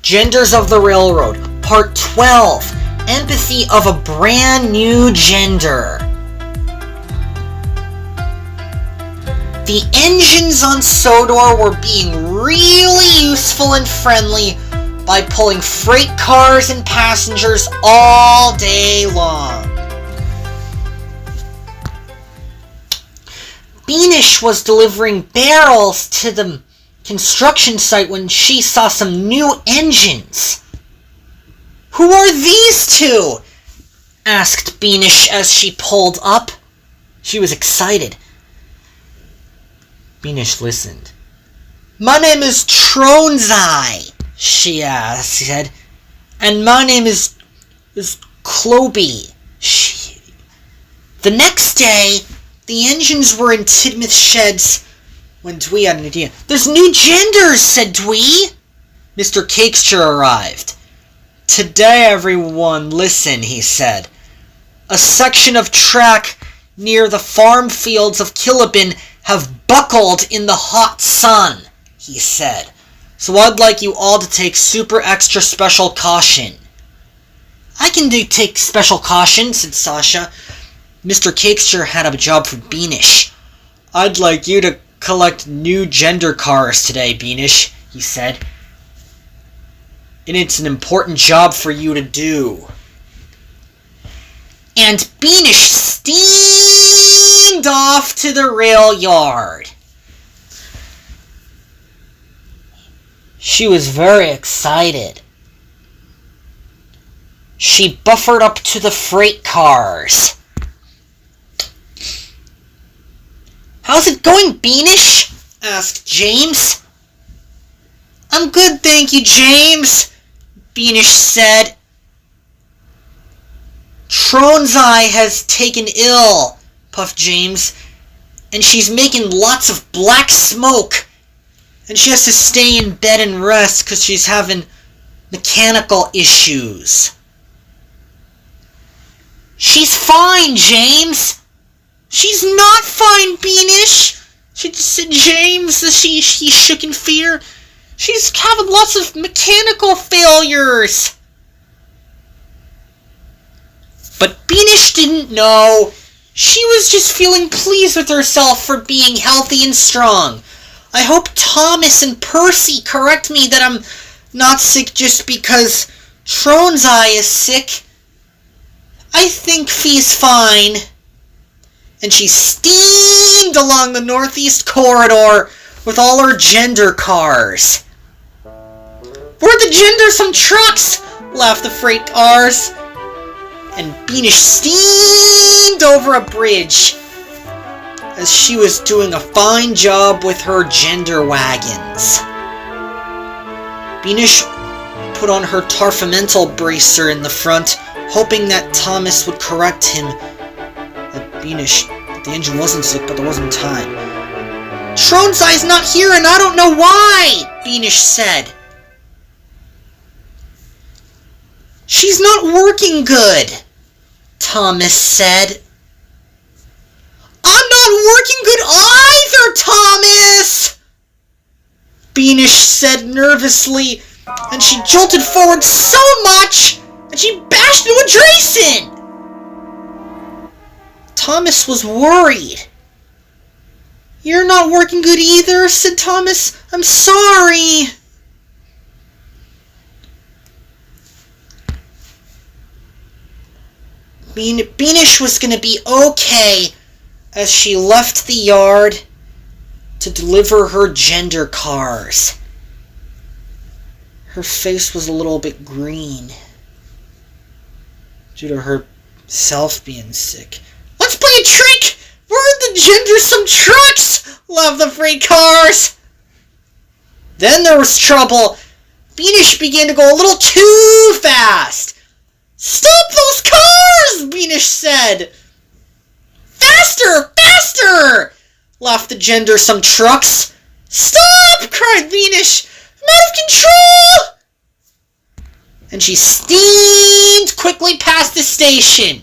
Genders of the Railroad, Part 12, Empathy of a Brand New Gender. The engines on Sodor were being really useful and friendly by pulling freight cars and passengers all day long. Beanish was delivering barrels to the construction site when she saw some new engines. "Who are these two?" asked Beanish as she pulled up. She was excited. Beanish listened. "My name is Tronzai," she said, "and my name is Cloby." The next day, the engines were in Tidmouth sheds when Dwee had an idea. "There's new genders," said Dwee. Mr. Cakester arrived. "Today, everyone, listen," he said. "A section of track near the farm fields of Killabin have buckled in the hot sun," he said. "So I'd like you all to take super extra special caution." "I can take special caution," said Sasha. Mr. Cakester had a job for Beanish. "I'd like you to collect new gender cars today, Beanish," he said. "And it's an important job for you to do." And Beanish steamed off to the rail yard. She was very excited. She buffered up to the freight cars. "How's it going, Beanish?" asked James. "I'm good, thank you, James," Beanish said. "Tronzai has taken ill," puffed James, "and she's making lots of black smoke, and she has to stay in bed and rest because she's having mechanical issues." "She's fine, James." "She's not fine, Beanish," said James as he shook in fear. "She's having lots of mechanical failures." But Beanish didn't know. She was just feeling pleased with herself for being healthy and strong. "I hope Thomas and Percy correct me that I'm not sick just because Tronzai is sick. I think Fee's fine." And she steamed along the northeast corridor with all her gender cars. "We're the gendersome trucks!" laughed the freight cars. And Beanish steamed over a bridge as she was doing a fine job with her gender wagons. Beanish put on her tarfamental bracer in the front, hoping that Thomas would correct him. The engine wasn't sick, but there wasn't time. "Tronzai's not here and I don't know why," Beanish said. "She's not working good," Thomas said. "I'm not working good either, Thomas," Beanish said nervously, and she jolted forward so much that she bashed into a Drayson. Thomas was worried. "You're not working good either," said Thomas. "I'm sorry." Beanish was going to be okay as she left the yard to deliver her gender cars. Her face was a little bit green due to herself being sick. "Let's play a trick! We're the gendersome trucks!" laughed the freight cars. Then there was trouble. Beanish began to go a little too fast. "Stop those cars!" Beanish said. "Faster! Faster!" laughed the gendersome trucks. "Stop!" cried Beanish. "I'm out of control!" And she steamed quickly past the station.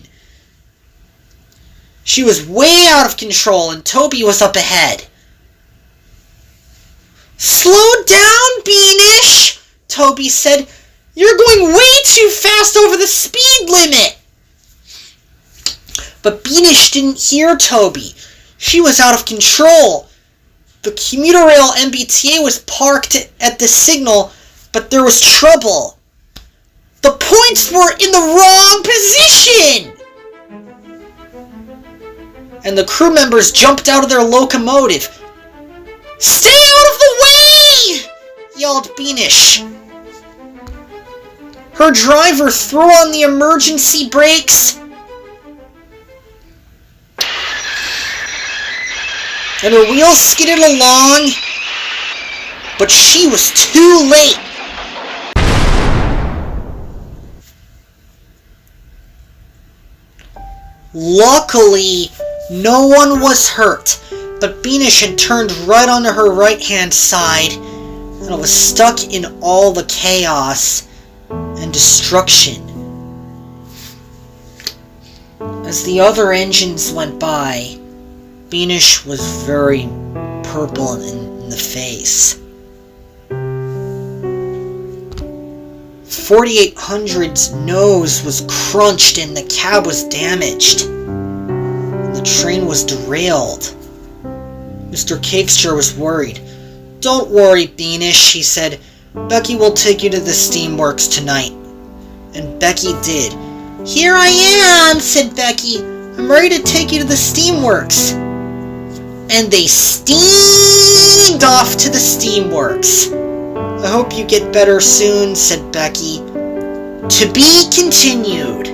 She was way out of control, and Toby was up ahead. "Slow down, Beanish!" Toby said. "You're going way too fast over the speed limit." But Beanish didn't hear Toby. She was out of control. The commuter rail MBTA was parked at the signal, but there was trouble. The points were in the wrong position! And the crew members jumped out of their locomotive. "Stay out of the way!" yelled Beanish. Her driver threw on the emergency brakes, and her wheels skidded along, but she was too late. Luckily, no one was hurt, but Beanish had turned right onto her right-hand side, and was stuck in all the chaos and destruction. As the other engines went by, Beanish was very purple in the face. 4800's nose was crunched and the cab was damaged. The train was derailed. Mr. Cakester was worried. "Don't worry, Beanish," he said. "Becky will take you to the steamworks tonight." And Becky did. "Here I am," said Becky. "I'm ready to take you to the steamworks." And they steamed off to the steamworks. "I hope you get better soon," said Becky. To be continued.